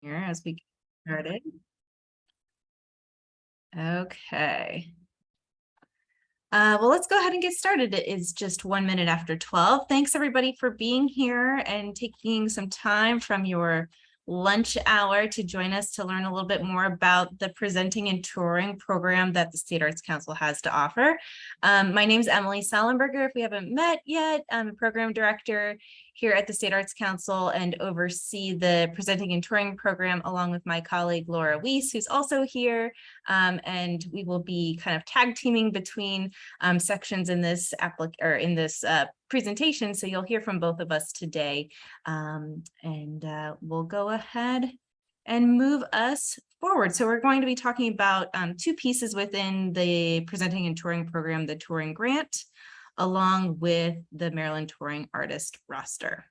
here as we get started. Okay. Well, let's go ahead and get started. It is just 1 minute after 12. Thanks everybody for being here and taking some time from your lunch hour to join us to learn a little bit more about the presenting and touring program that the State Arts Council has to offer. My name is Emily Sollenberger. If we haven't met yet, I'm a program director here at the State Arts Council and oversee the presenting and touring program along with my colleague Laura Weiss, who's also here. And we will be kind of tag teaming between sections in this presentation. So you'll hear from both of us today. We'll go ahead and move us forward. So we're going to be talking about two pieces within the presenting and touring program, the touring grant, along with the Maryland Touring Artist roster.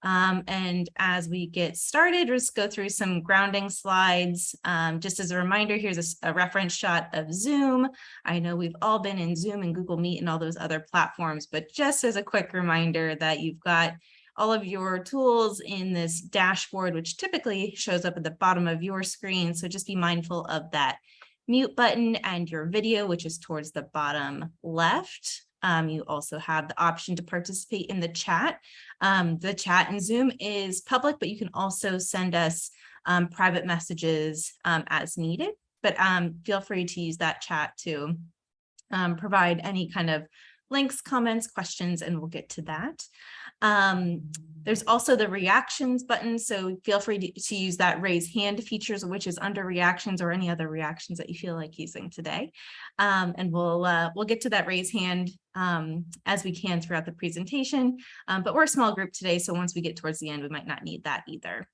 And as we get started, let's go through some grounding slides. Just as a reminder, here's a reference shot of Zoom. I know we've all been in Zoom and Google Meet and all those other platforms, but just as a quick reminder that you've got all of your tools in this dashboard, which typically shows up at the bottom of your screen. So just be mindful of that mute button and your video, which is towards the bottom left. You also have the option to participate in the chat. The chat in Zoom is public, but you can also send us private messages as needed. But feel free to use that chat to provide any kind of links, comments, questions, and we'll get to that. There's also the reactions button, so feel free to use that raise hand features, which is under reactions or any other reactions that you feel like using today. And we'll get to that raise hand as we can throughout the presentation. But we're a small group today, so once we get towards the end, we might not need that either.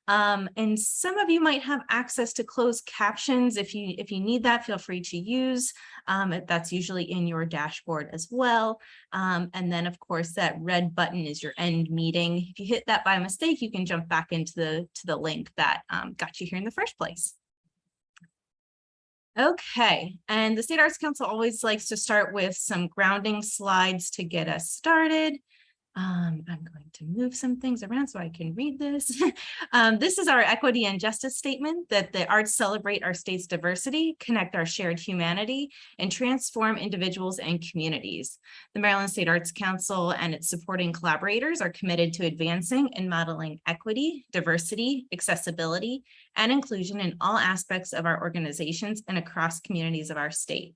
And some of you might have access to closed captions. If you need that, feel free to use. That's usually in your dashboard as well. And then, of course, that red button is your end meeting. If you hit that by mistake, you can jump back into the link that got you here in the first place. Okay, and the State Arts Council always likes to start with some grounding slides to get us started. I'm going to move some things around so I can read this. This is our equity and justice statement that the arts celebrate our state's diversity, connect our shared humanity, and transform individuals and communities. The Maryland State Arts Council and its supporting collaborators are committed to advancing and modeling equity, diversity, accessibility, and inclusion in all aspects of our organizations and across communities of our state.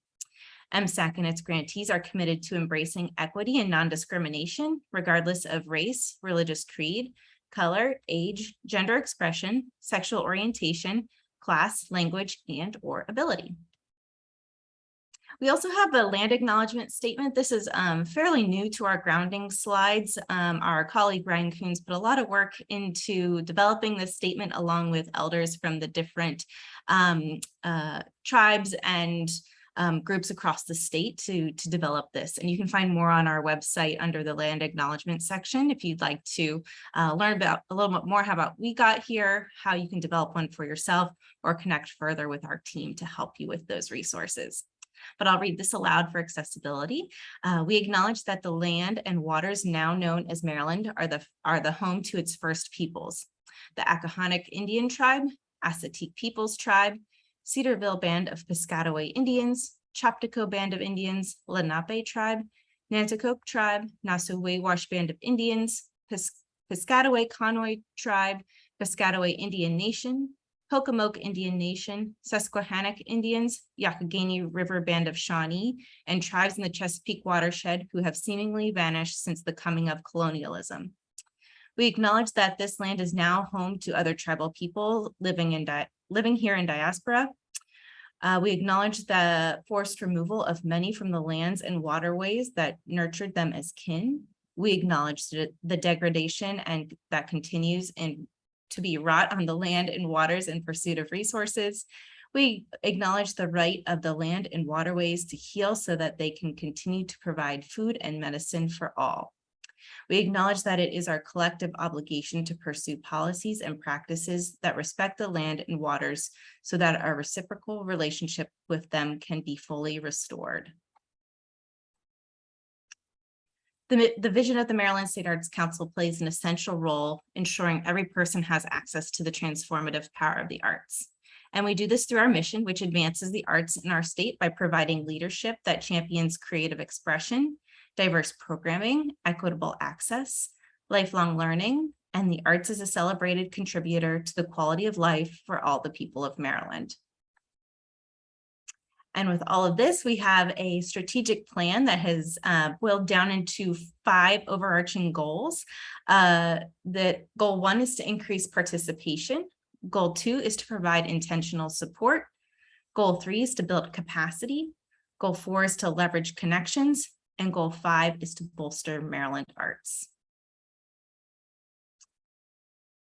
MSAC and its grantees are committed to embracing equity and non-discrimination, regardless of race, religious creed, color, age, gender expression, sexual orientation, class, language, and/or ability. We also have a land acknowledgement statement. This is fairly new to our grounding slides. Our colleague Ryan Coons put a lot of work into developing this statement along with elders from the different tribes and groups across the state to develop this. And you can find more on our website under the land acknowledgement section if you'd like to learn about a little bit more how about we got here, how you can develop one for yourself, or connect further with our team to help you with those resources. But I'll read this aloud for accessibility. We acknowledge that the land and waters now known as Maryland are the home to its first peoples, the Accohonic Indian Tribe, Assateague Peoples Tribe, Cedarville Band of Piscataway Indians, Choptico Band of Indians, Lenape Tribe, Nanticoke Tribe, Nassau-Wawash Band of Indians, Piscataway Conoy Tribe, Piscataway Indian Nation, Pocomoke Indian Nation, Susquehannock Indians, Youghiogheny River Band of Shawnee, and tribes in the Chesapeake watershed who have seemingly vanished since the coming of colonialism. We acknowledge that this land is now home to other tribal people living here in diaspora. We acknowledge the forced removal of many from the lands and waterways that nurtured them as kin. We acknowledge the degradation and that continues to be wrought on the land and waters in pursuit of resources. We acknowledge the right of the land and waterways to heal so that they can continue to provide food and medicine for all. We acknowledge that it is our collective obligation to pursue policies and practices that respect the land and waters so that our reciprocal relationship with them can be fully restored. The vision of the Maryland State Arts Council plays an essential role ensuring every person has access to the transformative power of the arts. And we do this through our mission, which advances the arts in our state by providing leadership that champions creative expression, diverse programming, equitable access, lifelong learning, and the arts as a celebrated contributor to the quality of life for all the people of Maryland. And with all of this, we have a strategic plan that has boiled down into 5 overarching goals. The goal 1 is to increase participation. Goal 2 is to provide intentional support. Goal 3 is to build capacity. Goal 4 is to leverage connections. And goal 5 is to bolster Maryland arts.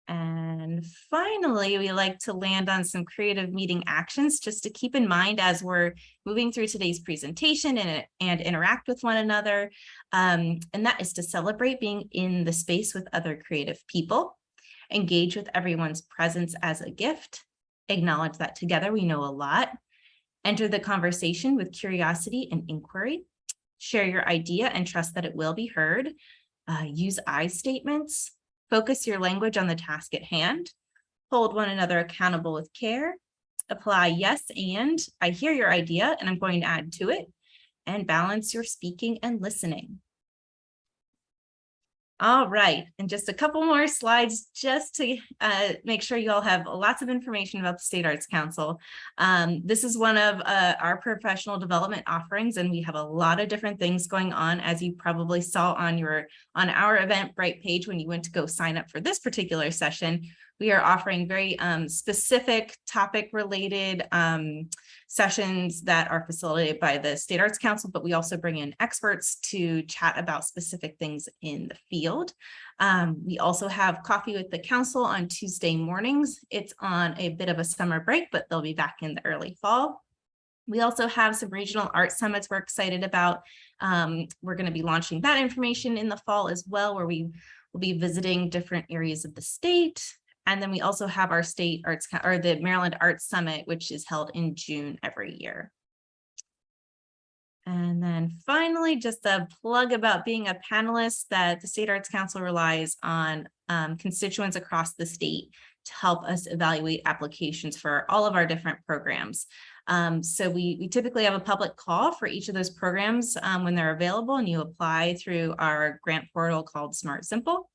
And finally, we like to land on some creative meeting actions just to keep in mind as we're moving through today's presentation and interact with one another. And that is to celebrate being in the space with other creative people, engage with everyone's presence as a gift, acknowledge that together we know a lot, enter the conversation with curiosity and inquiry, share your idea and trust that it will be heard, use I statements, focus your language on the task at hand, hold one another accountable with care, apply yes and I hear your idea and I'm going to add to it, and balance your speaking and listening. All right, and just a couple more slides just to make sure you all have lots of information about the State Arts Council. This is one of our professional development offerings, and we have a lot of different things going on, as you probably saw on our Eventbrite page when you went to go sign up for this particular session. We are offering very specific topic-related sessions that are facilitated by the State Arts Council, but we also bring in experts to chat about specific things in the field. We also have Coffee with the Council on Tuesday mornings. It's on a bit of a summer break, but they'll be back in the early fall. We also have some regional art summits we're excited about. We're going to be launching that information in the fall as well, where we will be visiting different areas of the state. And then we also have our State Arts, or the Maryland Arts Summit, which is held in June every year. And then finally, just a plug about being a panelist, that the State Arts Council relies on constituents across the state to help us evaluate applications for all of our different programs. So we typically have a public call for each of those programs when they're available, and you apply through our grant portal called Smart Simple.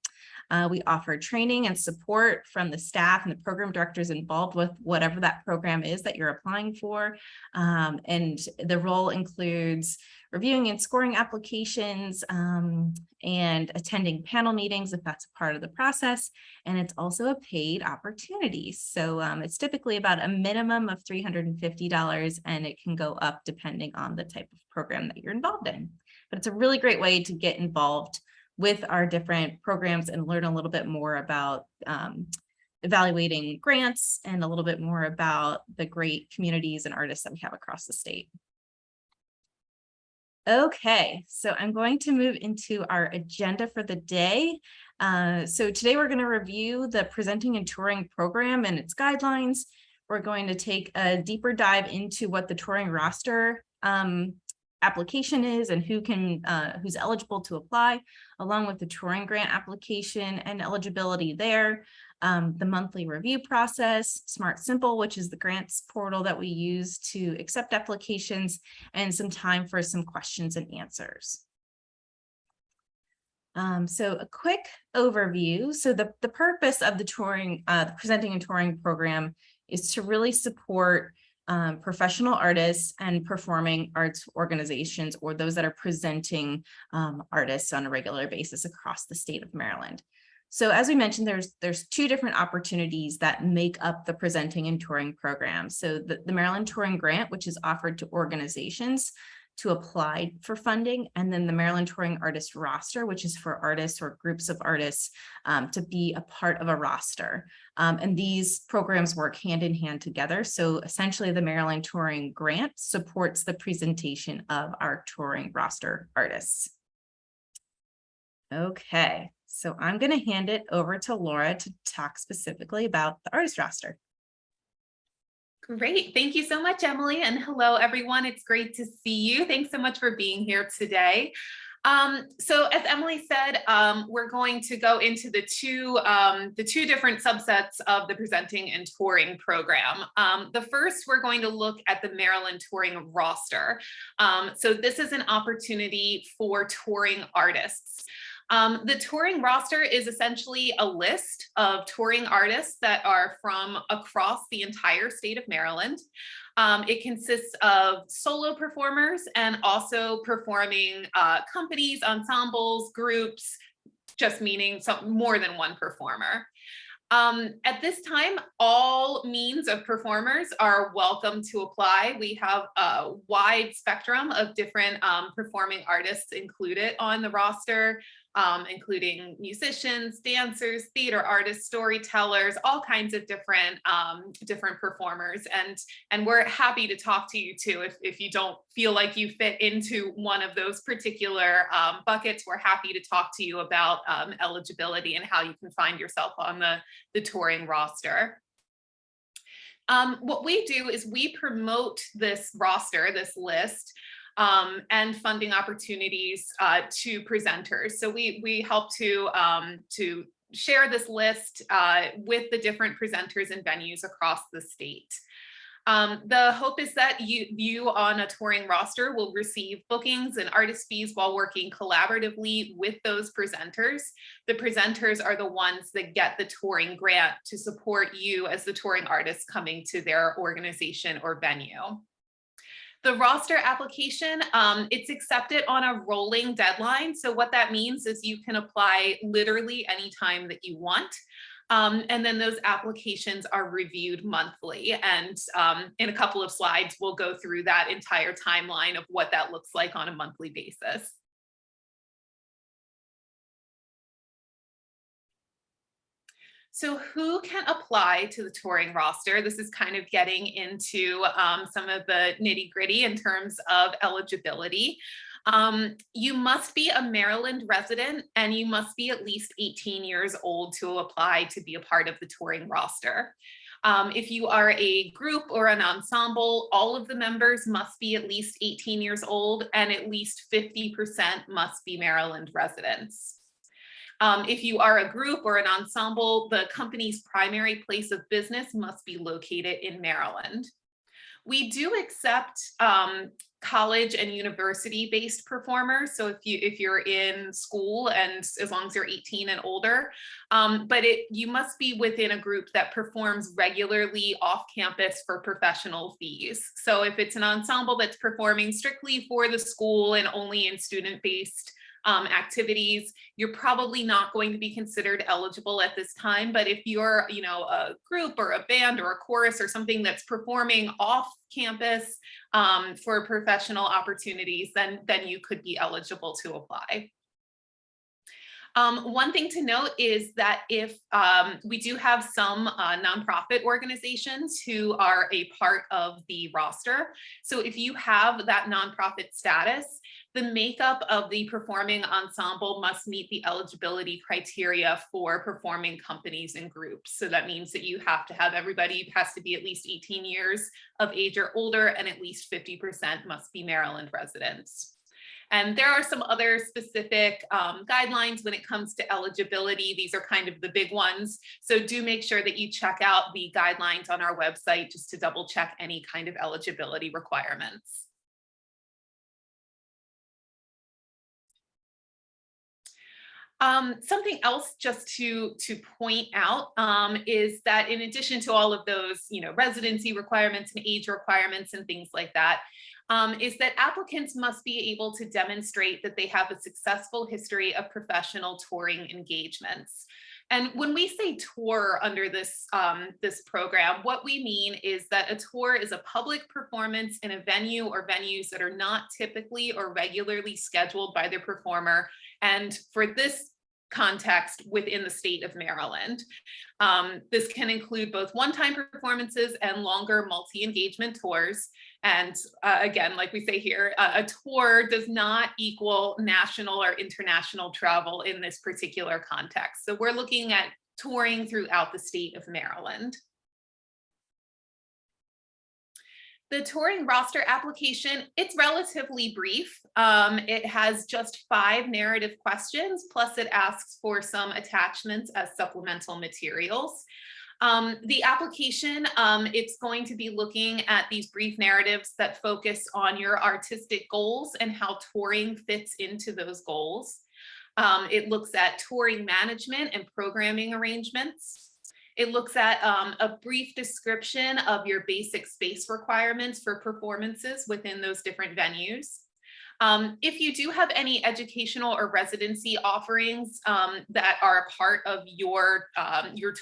We offer training and support from the staff and the program directors involved with whatever that program is that you're applying for. And the role includes reviewing and scoring applications and attending panel meetings if that's a part of the process. And it's also a paid opportunity. So it's typically about a minimum of $350, and it can go up depending on the type of program that you're involved in. But it's a really great way to get involved with our different programs and learn a little bit more about evaluating grants and a little bit more about the great communities and artists that we have across the state. Okay, so I'm going to move into our agenda for the day. So today we're going to review the Presenting and Touring program and its guidelines. We're going to take a deeper dive into what the touring roster application is and who's eligible to apply, along with the touring grant application and eligibility there, the monthly review process, Smart Simple, which is the grants portal that we use to accept applications, and some time for some questions and answers. So a quick overview. So the purpose of the touring, the Presenting and Touring program is to really support professional artists and performing arts organizations, or those that are presenting artists on a regular basis across the state of Maryland. So as we mentioned, there's 2 different opportunities that make up the Presenting and Touring program. So the Maryland Touring Grant, which is offered to organizations to apply for funding, and then the Maryland Touring Artist Roster, which is for artists or groups of artists to be a part of a roster. And these programs work hand in hand together. So essentially the Maryland Touring Grant supports the presentation of our touring roster artists. Okay, so I'm going to hand it over to Laura to talk specifically about the artist roster. Great. Thank you so much, Emily. And hello, everyone. It's great to see you. Thanks so much for being here today. So as Emily said, we're going to go into the two different subsets of the presenting and touring program. The first, we're going to look at the Maryland touring roster. So this is an opportunity for touring artists. The touring roster is essentially a list of touring artists that are from across the entire state of Maryland. It consists of solo performers and also performing companies, ensembles, groups, just meaning more than one performer. At this time, all means of performers are welcome to apply. We have a wide spectrum of different performing artists included on the roster, including musicians, dancers, theater artists, storytellers, all kinds of different performers. And we're happy to talk to you too. If you don't feel like you fit into one of those particular buckets, we're happy to talk to you about eligibility and how you can find yourself on the touring roster. What we do is we promote this roster, this list, and funding opportunities to presenters. So we help to share this list with the different presenters and venues across the state. The hope is that you on a touring roster will receive bookings and artist fees while working collaboratively with those presenters. The presenters are the ones that get the touring grant to support you as the touring artist coming to their organization or venue. The roster application, it's accepted on a rolling deadline. So what that means is you can apply literally anytime that you want. And then those applications are reviewed monthly. And in a couple of slides, we'll go through that entire timeline of what that looks like on a monthly basis. So who can apply to the touring roster? This is kind of getting into some of the nitty-gritty in terms of eligibility. You must be a Maryland resident and you must be at least 18 years old to apply to be a part of the touring roster. If you are a group or an ensemble, all of the members must be at least 18 years old and at least 50% must be Maryland residents. If you are a group or an ensemble, the company's primary place of business must be located in Maryland. We do accept college and university-based performers. So if you're in school and as long as you're 18 and older, but you must be within a group that performs regularly off campus for professional fees. So if it's an ensemble that's performing strictly for the school and only in student-based activities, you're probably not going to be considered eligible at this time. But if you're, a group or a band or a chorus or something that's performing off campus for professional opportunities, then you could be eligible to apply. One thing to note is that if we do have some nonprofit organizations who are a part of the roster. So if you have that nonprofit status, the makeup of the performing ensemble must meet the eligibility criteria for performing companies and groups. So that means that you have to have everybody has to be at least 18 years of age or older, and at least 50% must be Maryland residents. And there are some other specific guidelines when it comes to eligibility. These are kind of the big ones. So do make sure that you check out the guidelines on our website just to double check any kind of eligibility requirements. Something else just to point out is that in addition to all of those, residency requirements and age requirements and things like that, is that applicants must be able to demonstrate that they have a successful history of professional touring engagements. And when we say tour under this program, what we mean is that a tour is a public performance in a venue or venues that are not typically or regularly scheduled by the performer. And for this context, within the state of Maryland. This can include both one-time performances and longer multi-engagement tours. And again, like we say here, a tour does not equal national or international travel in this particular context. So we're looking at touring throughout the state of Maryland. The touring roster application, it's relatively brief. It has just 5 narrative questions, plus it asks for some attachments as supplemental materials. The application, it's going to be looking at these brief narratives that focus on your artistic goals and how touring fits into those goals. It looks at touring management and programming arrangements. It looks at a brief description of your basic space requirements for performances within those different venues. If you do have any educational or residency offerings that are a part of your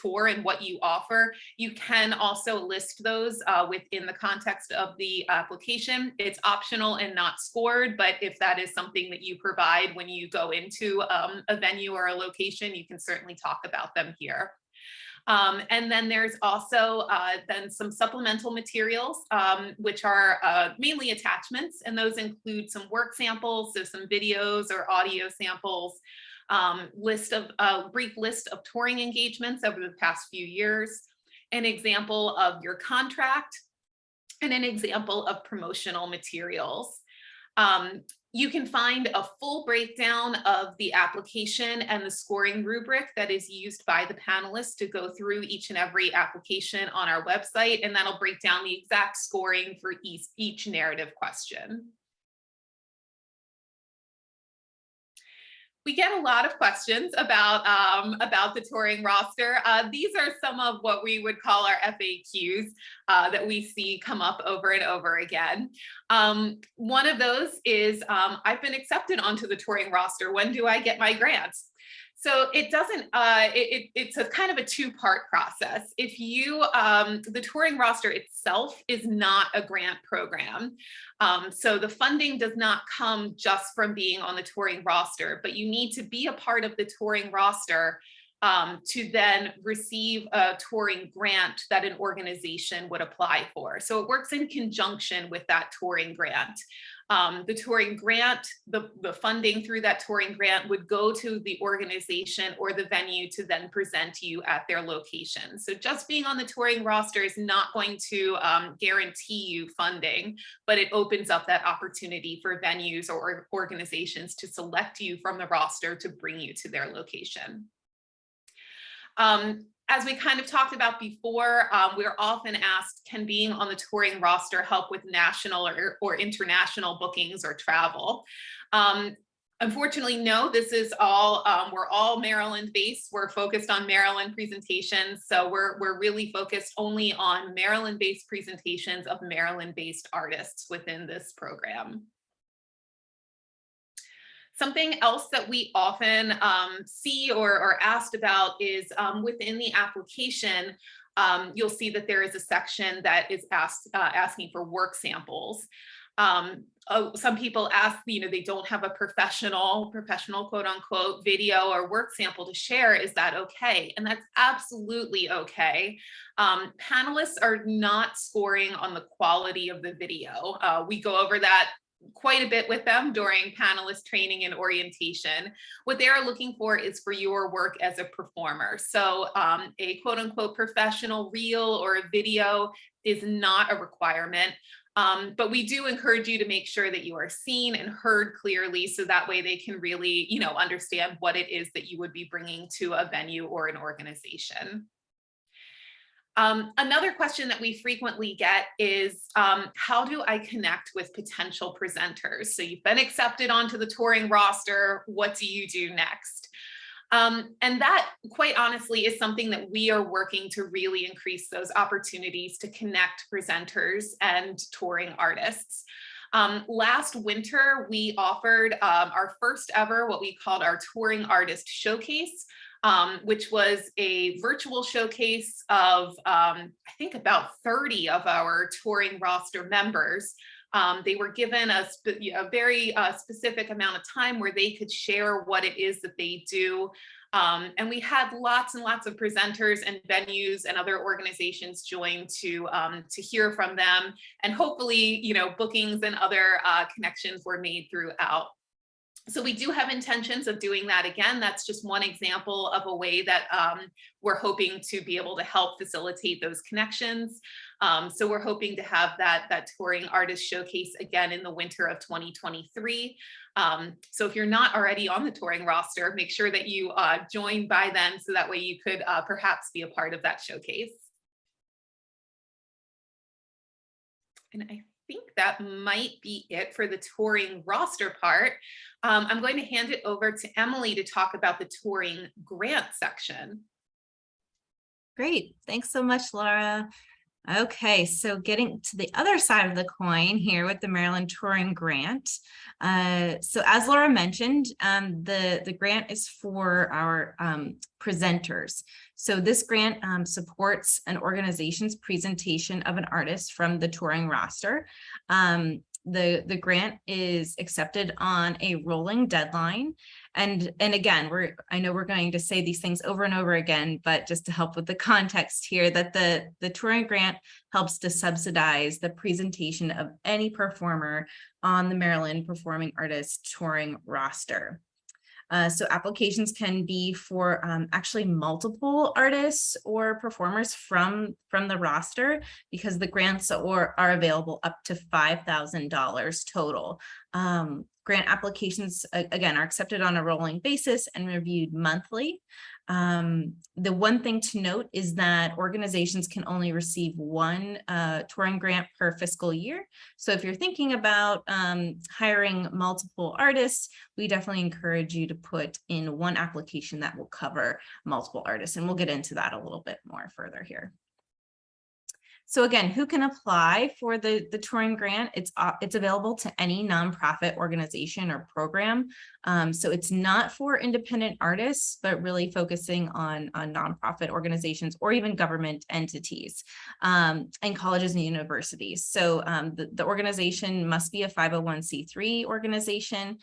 tour and what you offer, you can also list those within the context of the application. It's optional and not scored, but if that is something that you provide when you go into a venue or a location, you can certainly talk about them here. And then there's also then some supplemental materials, which are mainly attachments, and those include some work samples, so some videos or audio samples, brief list of touring engagements over the past few years, an example of your contract, and an example of promotional materials. You can find a full breakdown of the application and the scoring rubric that is used by the panelists to go through each and every application on our website, and that'll break down the exact scoring for each narrative question. We get a lot of questions about the touring roster. These are some of what we would call our FAQs that we see come up over and over again. One of those is, I've been accepted onto the touring roster. When do I get my grants? So it doesn't, it's a kind of a 2-part process. If you, the touring roster itself is not a grant program. So the funding does not come just from being on the touring roster, but you need to be a part of the touring roster to then receive a touring grant that an organization would apply for. So it works in conjunction with that touring grant. The touring grant, the funding through that touring grant would go to the organization or the venue to then present you at their location. So just being on the touring roster is not going to guarantee you funding, but it opens up that opportunity for venues or organizations to select you from the roster to bring you to their location. As we kind of talked about before, we're often asked, can being on the touring roster help with national or international bookings or travel? Unfortunately, no, this is all, we're all Maryland based. We're focused on Maryland presentations. So we're really focused only on Maryland based presentations of Maryland based artists within this program. Something else that we often see or are asked about is within the application, you'll see that there is a section that is asking for work samples. Some people ask, they don't have a professional quote unquote video or work sample to share. Is that okay? And that's absolutely okay. Panelists are not scoring on the quality of the video. We go over that quite a bit with them during panelist training and orientation. What they are looking for is for your work as a performer. So a quote unquote professional reel or a video is not a requirement. But we do encourage you to make sure that you are seen and heard clearly, so that way they can really, understand what it is that you would be bringing to a venue or an organization. Another question that we frequently get is, how do I connect with potential presenters? So you've been accepted onto the touring roster. What do you do next? And that, quite honestly, is something that we are working to really increase those opportunities to connect presenters and touring artists. Last winter, we offered our first ever, what we called our Touring Artist Showcase, which was a virtual showcase of, I think, about 30 of our touring roster members. They were given a very specific amount of time where they could share what it is that they do. And we had lots and lots of presenters and venues and other organizations join to hear from them. And hopefully, bookings and other connections were made throughout. So we do have intentions of doing that again. That's just one example of a way that we're hoping to be able to help facilitate those connections. So we're hoping to have that touring artist showcase again in the winter of 2023. So if you're not already on the touring roster, make sure that you join by then, so that way you could perhaps be a part of that showcase. And I think that might be it for the touring roster part. I'm going to hand it over to Emily to talk about the touring grant section. Great. Thanks so much, Laura. Okay, so getting to the other side of the coin here with the Maryland Touring Grant. So as Laura mentioned, the grant is for our presenters. So this grant supports an organization's presentation of an artist from the touring roster. The grant is accepted on a rolling deadline. And again, I know we're going to say these things over and over again, but just to help with the context here, that the touring grant helps to subsidize the presentation of any performer on the Maryland Performing Artists touring roster. So applications can be for actually multiple artists or performers from the roster, because the grants are available up to $5,000 total. Grant applications, again, are accepted on a rolling basis and reviewed monthly. The one thing to note is that organizations can only receive one touring grant per fiscal year. So if you're thinking about hiring multiple artists, we definitely encourage you to put in one application that will cover multiple artists. And we'll get into that a little bit more further here. So again, who can apply for the touring grant? It's available to any nonprofit organization or program. So it's not for independent artists, but really focusing on nonprofit organizations or even government entities and colleges and universities. So the organization must be a 501c3 organization.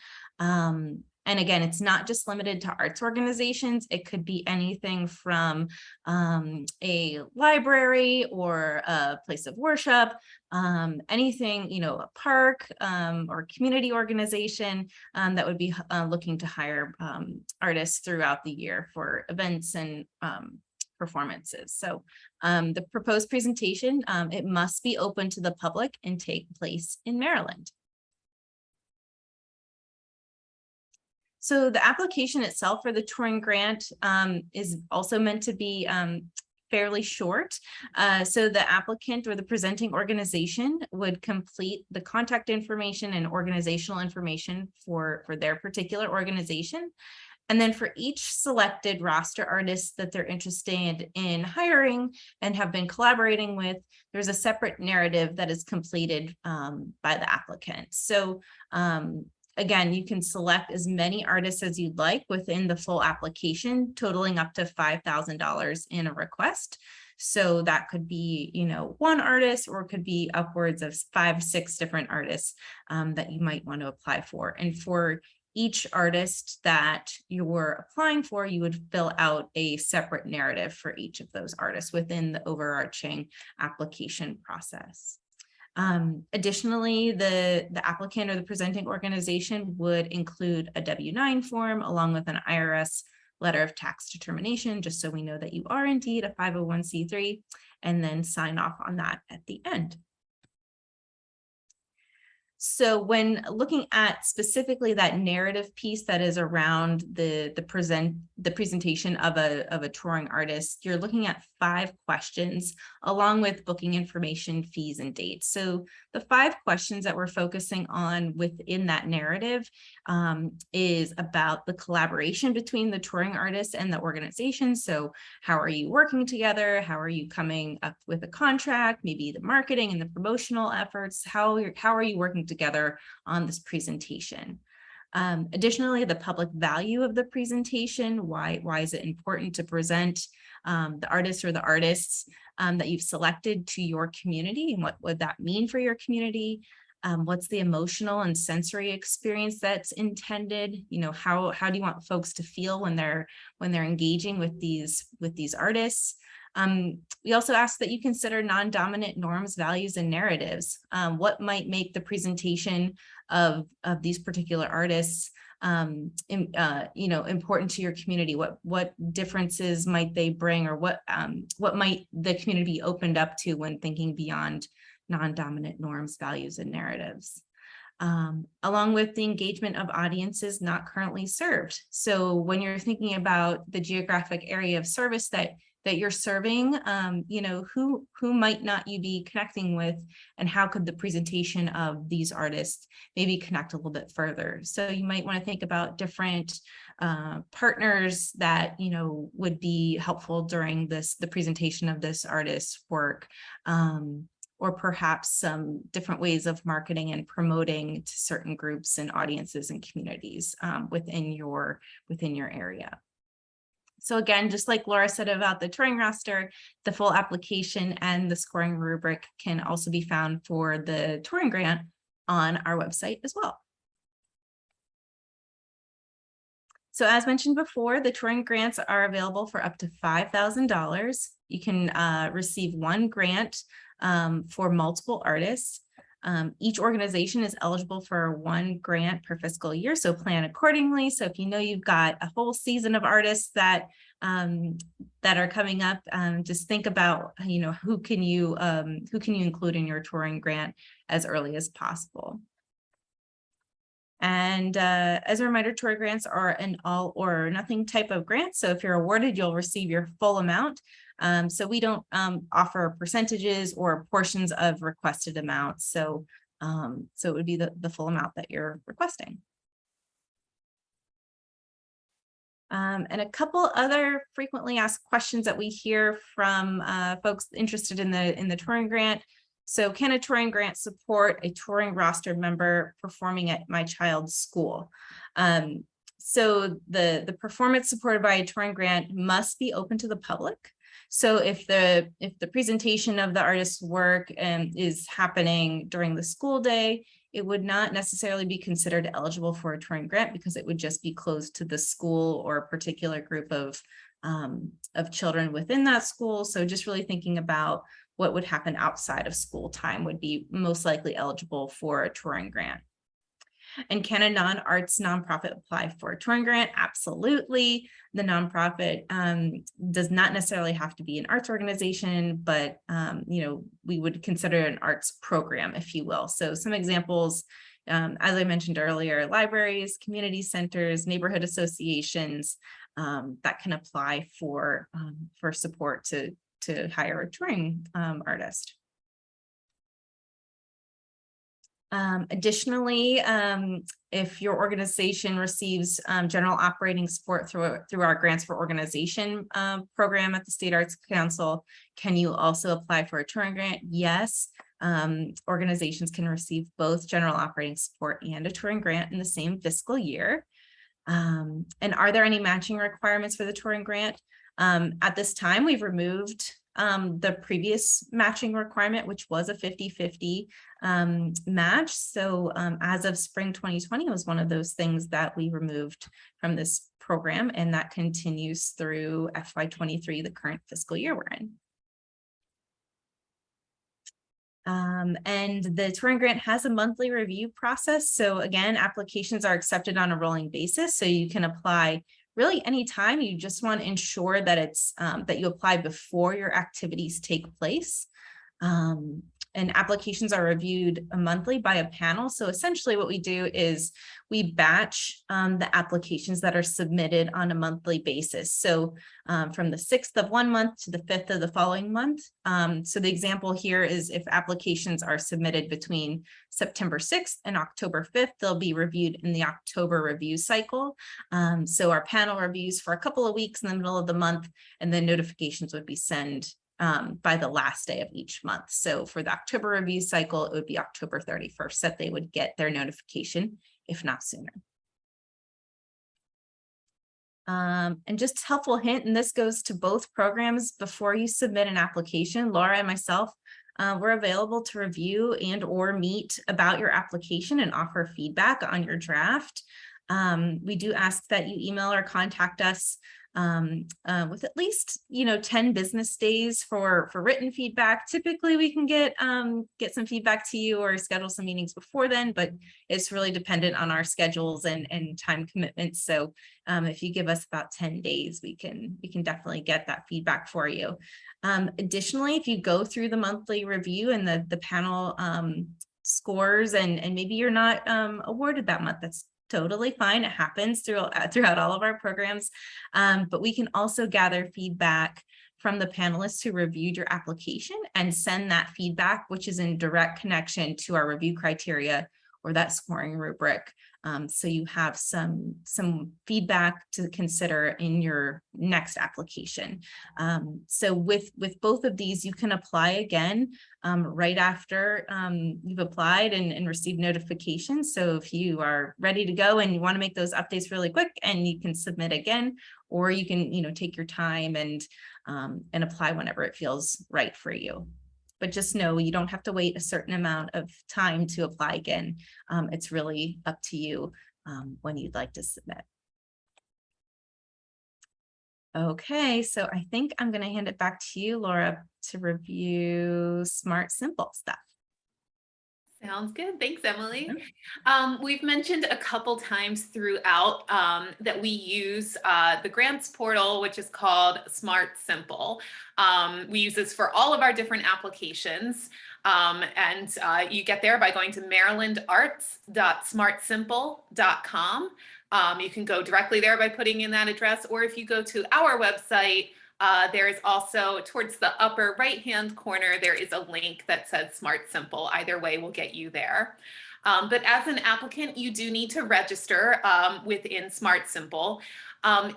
And again, it's not just limited to arts organizations. It could be anything from a library or a place of worship, anything, a park or community organization that would be looking to hire artists throughout the year for events and performances. So the proposed presentation, it must be open to the public and take place in Maryland. So the application itself for the touring grant is also meant to be fairly short. So the applicant or the presenting organization would complete the contact information and organizational information for their particular organization. And then for each selected roster artist that they're interested in hiring and have been collaborating with, there's a separate narrative that is completed by the applicant. So again, you can select as many artists as you'd like within the full application, totaling up to $5,000 in a request. So that could be, one artist, or it could be upwards of 5-6 different artists that you might want to apply for. And for each artist that you're applying for, you would fill out a separate narrative for each of those artists within the overarching application process. Additionally, the applicant or the presenting organization would include a W-9 form along with an IRS letter of tax determination, just so we know that you are indeed a 501c3, and then sign off on that at the end. So when looking at specifically that narrative piece that is around the presentation of a touring artist, you're looking at 5 questions along with booking information, fees, and dates. So the 5 questions that we're focusing on within that narrative is about the collaboration between the touring artist and the organization. So how are you working together? How are you coming up with a contract? Maybe the marketing and the promotional efforts. How are you working together on this presentation? Additionally, the public value of the presentation. Why is it important to present the artist or the artists that you've selected to your community, and what would that mean for your community? What's the emotional and sensory experience that's intended? How do you want folks to feel when they're engaging with these artists? We also ask that you consider non-dominant norms, values, and narratives. What might make the presentation of these particular artists important to your community? What differences might they bring, or what might the community be opened up to when thinking beyond non-dominant norms, values, and narratives? Along with the engagement of audiences not currently served. So when you're thinking about the geographic area of service that you're serving, who might not you be connecting with, and how could the presentation of these artists maybe connect a little bit further? So you might want to think about different partners that would be helpful during the presentation of this artist's work. Or perhaps some different ways of marketing and promoting to certain groups and audiences and communities within your area. So again, just like Laura said about the touring roster, the full application and the scoring rubric can also be found for the touring grant on our website as well. So as mentioned before, the touring grants are available for up to $5,000. You can receive one grant for multiple artists. Each organization is eligible for one grant per fiscal year, so plan accordingly. So if you know you've got a whole season of artists that are coming up, just think about who can you include in your touring grant as early as possible. And as a reminder, touring grants are an all or nothing type of grant. So if you're awarded, you'll receive your full amount. So we don't offer percentages or portions of requested amounts. So it would be the full amount that you're requesting. And a couple other frequently asked questions that we hear from folks interested in the touring grant. So can a touring grant support a touring roster member performing at my child's school? So the performance supported by a touring grant must be open to the public. So if the presentation of the artist's work is happening during the school day, it would not necessarily be considered eligible for a touring grant because it would just be closed to the school or a particular group of children within that school. So just really thinking about what would happen outside of school time would be most likely eligible for a touring grant. And can a non-arts nonprofit apply for a touring grant? Absolutely. The nonprofit does not necessarily have to be an arts organization, but we would consider an arts program, if you will. So some examples, as I mentioned earlier, libraries, community centers, neighborhood associations that can apply for support to hire a touring artist. Additionally, if your organization receives general operating support through our Grants for Organization program at the State Arts Council, can you also apply for a touring grant? Yes. Organizations can receive both general operating support and a touring grant in the same fiscal year. And are there any matching requirements for the touring grant? At this time, we've removed the previous matching requirement, which was a 50-50 match. So as of spring 2020, it was one of those things that we removed from this program, and that continues through FY23, the current fiscal year we're in. And the touring grant has a monthly review process. So again, applications are accepted on a rolling basis. So you can apply really anytime. You just want to ensure that it's that you apply before your activities take place. And applications are reviewed monthly by a panel. So essentially what we do is we batch the applications that are submitted on a monthly basis. So from the 6th of one month to the 5th of the following month. So the example here is if applications are submitted between September 6th and October 5th, they'll be reviewed in the October review cycle. So our panel reviews for a couple of weeks in the middle of the month, and then notifications would be sent by the last day of each month. So for the October review cycle, it would be October 31st that they would get their notification, if not sooner. And just a helpful hint, and this goes to both programs, before you submit an application, Laura and myself, we're available to review and or meet about your application and offer feedback on your draft. We do ask that you email or contact us with at least 10 business days for written feedback. Typically we can get some feedback to you or schedule some meetings before then, but it's really dependent on our schedules and time commitments. So if you give us about 10 days, we can definitely get that feedback for you. Additionally, if you go through the monthly review and the panel scores and maybe you're not awarded that month, that's totally fine. It happens throughout all of our programs. But we can also gather feedback from the panelists who reviewed your application and send that feedback, which is in direct connection to our review criteria or that scoring rubric. So you have some feedback to consider in your next application. So with both of these, you can apply again right after you've applied and received notifications. So if you are ready to go and you want to make those updates really quick, and you can submit again, or you can take your time and apply whenever it feels right for you. But just know you don't have to wait a certain amount of time to apply again. It's really up to you when you'd like to submit. Okay, so I think I'm going to hand it back to you, Laura, to review Smart Simple stuff. Sounds good. Thanks, Emily. We've mentioned a couple times throughout that we use the grants portal, which is called Smart Simple. We use this for all of our different applications. And you get there by going to marylandarts.smartsimple.com. You can go directly there by putting in that address, or if you go to our website, there is also towards the upper right-hand corner, there is a link that says Smart Simple. Either way will get you there. But as an applicant, you do need to register within Smart Simple.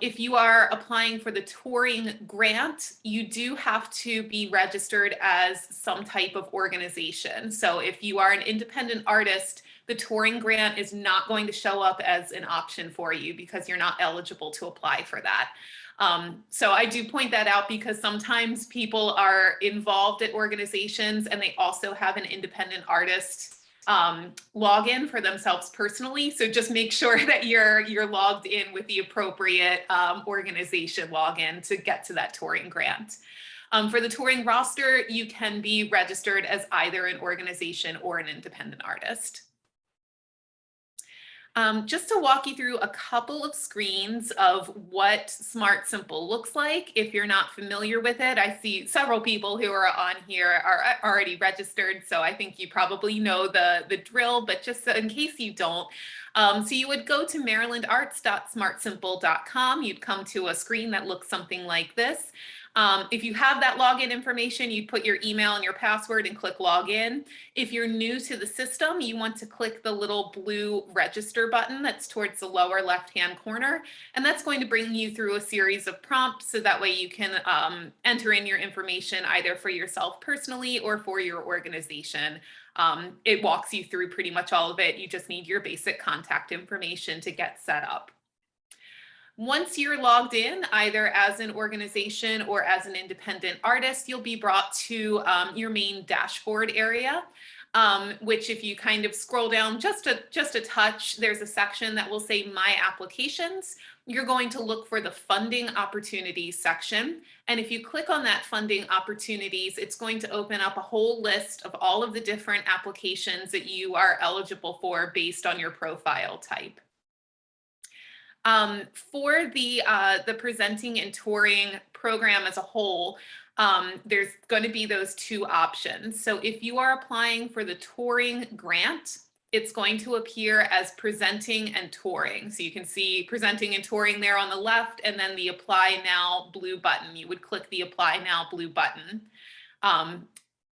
If you are applying for the touring grant, you do have to be registered as some type of organization. So if you are an independent artist, the touring grant is not going to show up as an option for you because you're not eligible to apply for that. So I do point that out because sometimes people are involved at organizations and they also have an independent artist login for themselves personally. So just make sure that you're logged in with the appropriate organization login to get to that touring grant. For the touring roster, you can be registered as either an organization or an independent artist. Just to walk you through a couple of screens of what Smart Simple looks like. If you're not familiar with it, I see several people who are on here are already registered, so I think you probably know the drill, but just in case you don't, so you would go to marylandarts.smartsimple.com. You'd come to a screen that looks something like this. If you have that login information, you put your email and your password and click login. If you're new to the system, you want to click the little blue register button that's towards the lower left-hand corner, and that's going to bring you through a series of prompts so that way you can enter in your information either for yourself personally or for your organization. It walks you through pretty much all of it. You just need your basic contact information to get set up. Once you're logged in, either as an organization or as an independent artist, you'll be brought to your main dashboard area, which if you kind of scroll down just a touch, there's a section that will say My Applications. You're going to look for the Funding Opportunities section. And if you click on that Funding Opportunities, it's going to open up a whole list of all of the different applications that you are eligible for based on your profile type. For the presenting and touring program as a whole, there's going to be those two options. So if you are applying for the touring grant, it's going to appear as presenting and touring. So you can see presenting and touring there on the left, and then the Apply Now blue button. You would click the Apply Now blue button.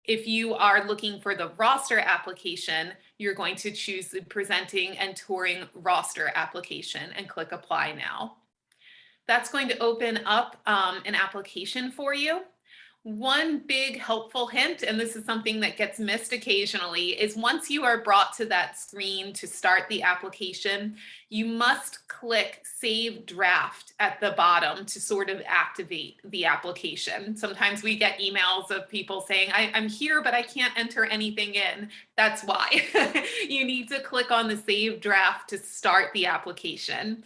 If you are looking for the roster application, you're going to choose the presenting and touring roster application and click Apply Now. That's going to open up an application for you. One big helpful hint, and this is something that gets missed occasionally, is once you are brought to that screen to start the application, you must click Save Draft at the bottom to sort of activate the application. Sometimes we get emails of people saying, I'm here, but I can't enter anything in. That's why. You need to click on the Save Draft to start the application.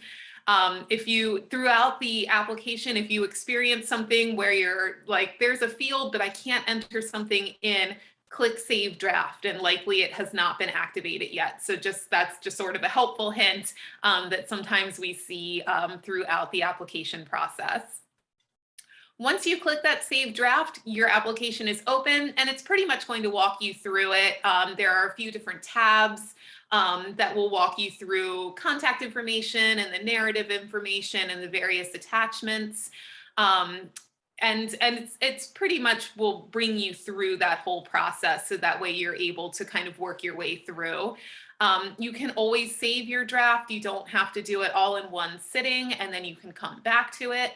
If you, throughout the application, if you experience something where you're like, there's a field, but I can't enter something in, click Save Draft, and likely it has not been activated yet. So that's just sort of a helpful hint that sometimes we see throughout the application process. Once you click that Save Draft, your application is open, and it's pretty much going to walk you through it. There are a few different tabs that will walk you through contact information and the narrative information and the various attachments. And it's pretty much will bring you through that whole process, so that way you're able to kind of work your way through. You can always save your draft. You don't have to do it all in one sitting, and then you can come back to it.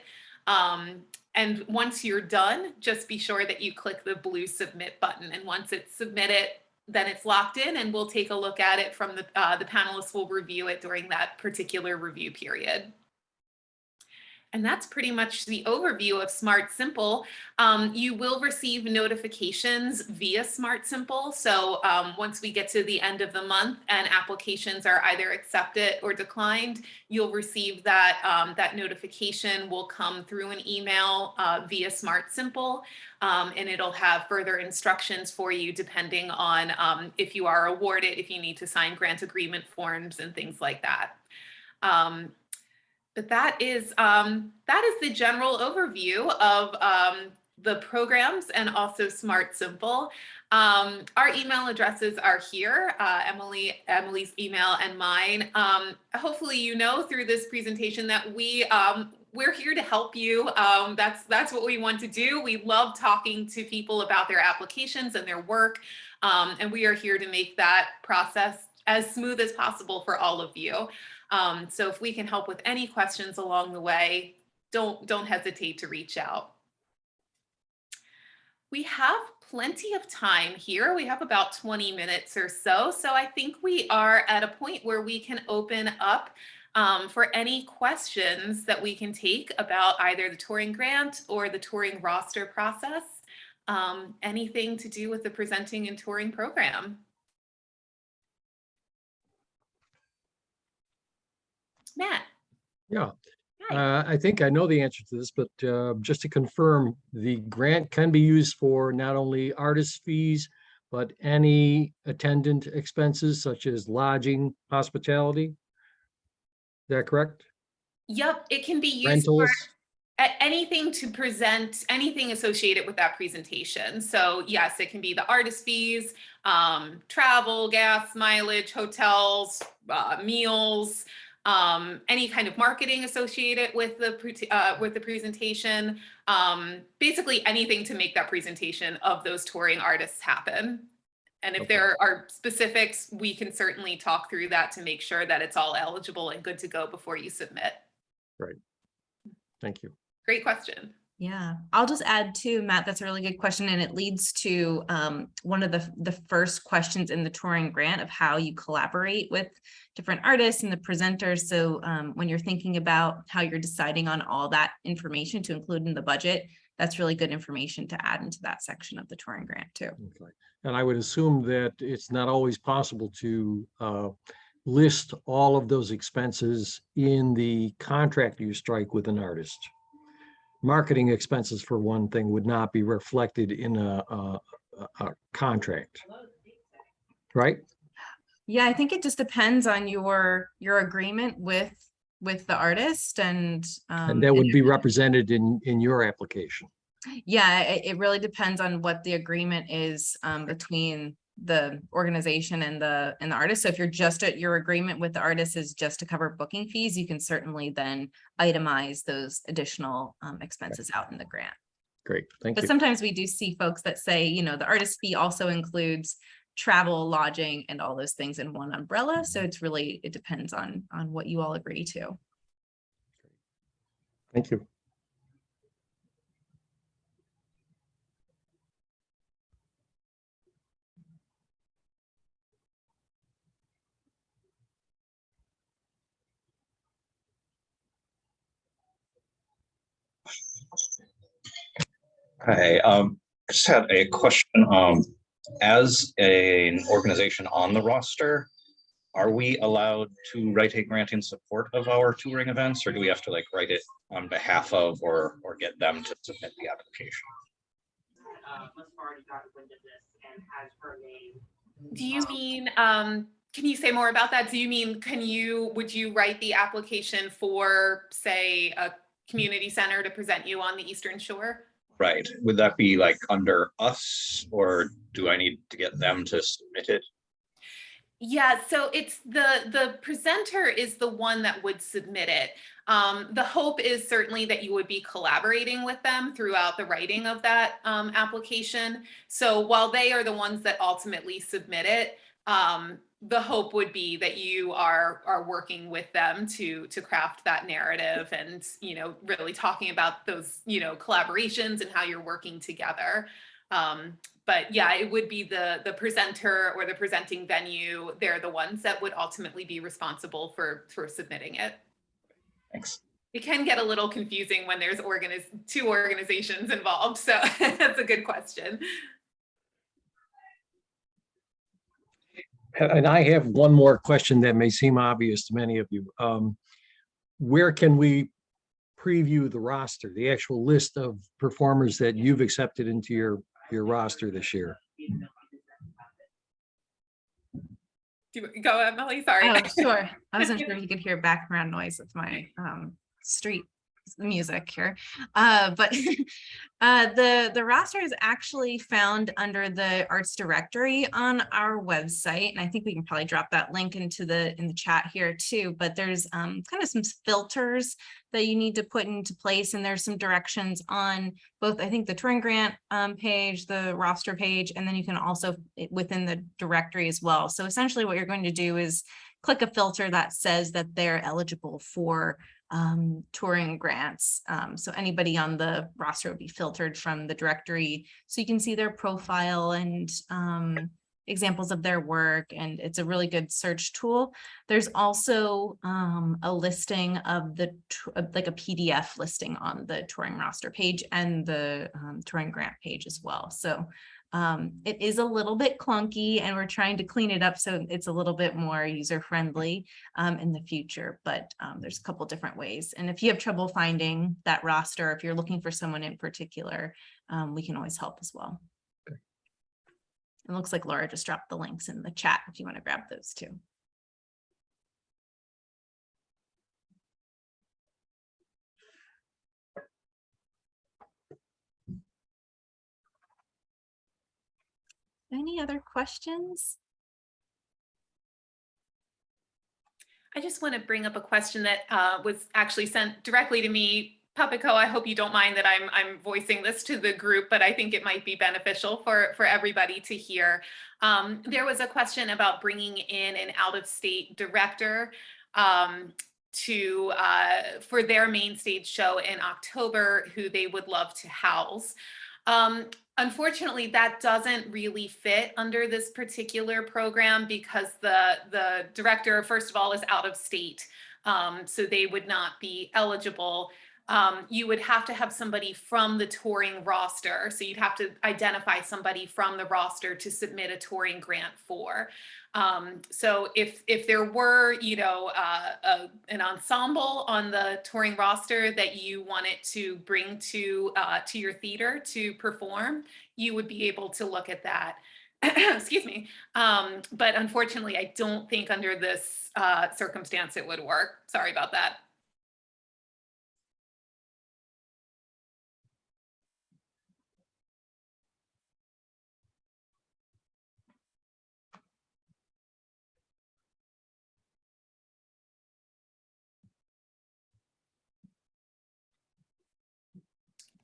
And once you're done, just be sure that you click the blue submit button. And once it's submitted, then it's locked in, and we'll take a look at it from the panelists will review it during that particular review period. And that's pretty much the overview of Smart Simple. You will receive notifications via Smart Simple. So once we get to the end of the month and applications are either accepted or declined, you'll receive that, that notification will come through an email via Smart Simple. And it'll have further instructions for you depending on if you are awarded, if you need to sign grant agreement forms and things like that. But that is the general overview of the programs and also Smart Simple. Our email addresses are here, Emily's email and mine. Hopefully you know through this presentation that we're here to help you. That's what we want to do. We love talking to people about their applications and their work. And we are here to make that process as smooth as possible for all of you. So if we can help with any questions along the way, don't hesitate to reach out. We have plenty of time here. We have about 20 minutes or so. So I think we are at a point where we can open up for any questions that we can take about either the touring grant or the touring roster process, anything to do with the presenting and touring program. Matt. Yeah, I think I know the answer to this, but just to confirm, the grant can be used for not only artist fees, but any attendant expenses such as lodging, hospitality. Is that correct? Yep, it can be used Rentals. for anything to present, anything associated with that presentation. So yes, it can be the artist fees, travel, gas, mileage, hotels, meals, any kind of marketing associated with the presentation, basically anything to make that presentation of those touring artists happen. And if there are specifics, we can certainly talk through that to make sure that it's all eligible and good to go before you submit. Right. Thank you. Great question. Yeah, I'll just add too, Matt, that's a really good question. And it leads to one of the first questions in the touring grant of how you collaborate with different artists and the presenters. So when you're thinking about how you're deciding on all that information to include in the budget, that's really good information to add into that section of the touring grant too. Okay. And I would assume that it's not always possible to list all of those expenses in the contract you strike with an artist. Marketing expenses, for one thing, would not be reflected in a contract, right? Yeah, I think it just depends on your agreement with the artist, and that would be represented in your application. Yeah, it really depends on what the agreement is between the organization and the artist. So if you're just at your agreement with the artist is just to cover booking fees, you can certainly then itemize those additional expenses out in the grant. Great, thank you. But sometimes we do see folks that say, you know, the artist fee also includes travel, lodging, and all those things in one umbrella. So it's really, it depends on what you all agree to. Thank you. Hi, I just had a question. As an organization on the roster, are we allowed to write a grant in support of our touring events, or do we have to like write it on behalf of or get them to submit the application? Do you mean, can you say more about that? Do you mean, would you write the application for, say, a community center to present you on the Eastern Shore? Right. Would that be like under us, or do I need to get them to submit it? Yeah, so it's the presenter is the one that would submit it. The hope is certainly that you would be collaborating with them throughout the writing of that application. So while they are the ones that ultimately submit it, the hope would be that you are working with them to craft that narrative and, you know, really talking about those, you know, collaborations and how you're working together. But yeah, it would be the presenter or the presenting venue. They're the ones that would ultimately be responsible for submitting it. Thanks. It can get a little confusing when there's two organizations involved. So that's a good question. And I have one more question that may seem obvious to many of you. Where can we preview the roster, the actual list of performers that you've accepted into your roster this year? Do you go, Emily? Sorry. Oh, sure. I wasn't sure if you could hear background noise with my street music here. But the roster is actually found under the arts directory on our website. And I think we can probably drop that link in the chat here too. But there's kind of some filters that you need to put into place. And there's some directions on both, I think, the touring grant page, the roster page, and then you can also within the directory as well. So essentially what you're going to do is click a filter that says that they're eligible for touring grants. So anybody on the roster will be filtered from the directory, so you can see their profile and examples of their work, and it's a really good search tool. There's also a listing of like a PDF listing on the touring roster page and the touring grant page as well. So it is a little bit clunky, and we're trying to clean it up so it's a little bit more user-friendly in the future, but there's a couple different ways. And if you have trouble finding that roster, if you're looking for someone in particular, we can always help as well. Okay. It looks like Laura just dropped the links in the chat if you want to grab those too. Any other questions? I just want to bring up a question that was actually sent directly to me. Papico, I hope you don't mind that I'm voicing this to the group, but I think it might be beneficial for everybody to hear. There was a question about bringing in an out-of-state director for their main stage show in October, who they would love to house. Unfortunately, that doesn't really fit under this particular program because the director, first of all, is out of state. So they would not be eligible. You would have to have somebody from the touring roster. So you'd have to identify somebody from the roster to submit a touring grant for. So if there were, you know, an ensemble on the touring roster that you wanted to bring to your theater to perform, you would be able to look at that. Excuse me. But unfortunately, I don't think under this circumstance it would work. Sorry about that.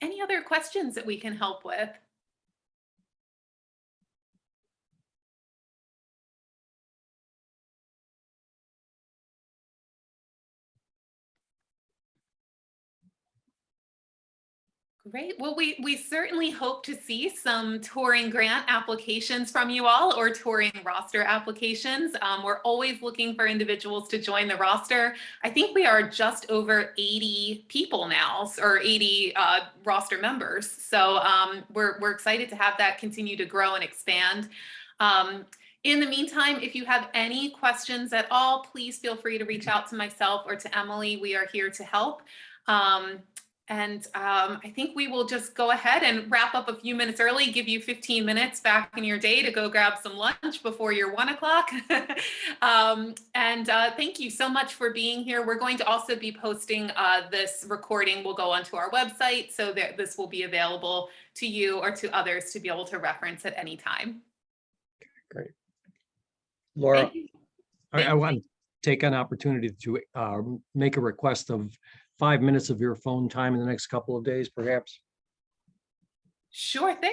Any other questions that we can help with? Great. Well, we certainly hope to see some touring grant applications from you all, or touring roster applications. We're always looking for individuals to join the roster. I think we are just over 80 people now, or 80 roster members. So we're excited to have that continue to grow and expand. In the meantime, if you have any questions at all, please feel free to reach out to myself or to Emily. We are here to help. I think we will just go ahead and wrap up a few minutes early, give you 15 minutes back in your day to go grab some lunch before your 1 o'clock. Thank you so much for being here. We're going to also be posting this recording will go onto our website so that this will be available to you or to others to be able to reference at any time. Great. Laura, Thank you. I want to take an opportunity to make a request of 5 minutes of your phone time in the next couple of days, perhaps. Sure thing.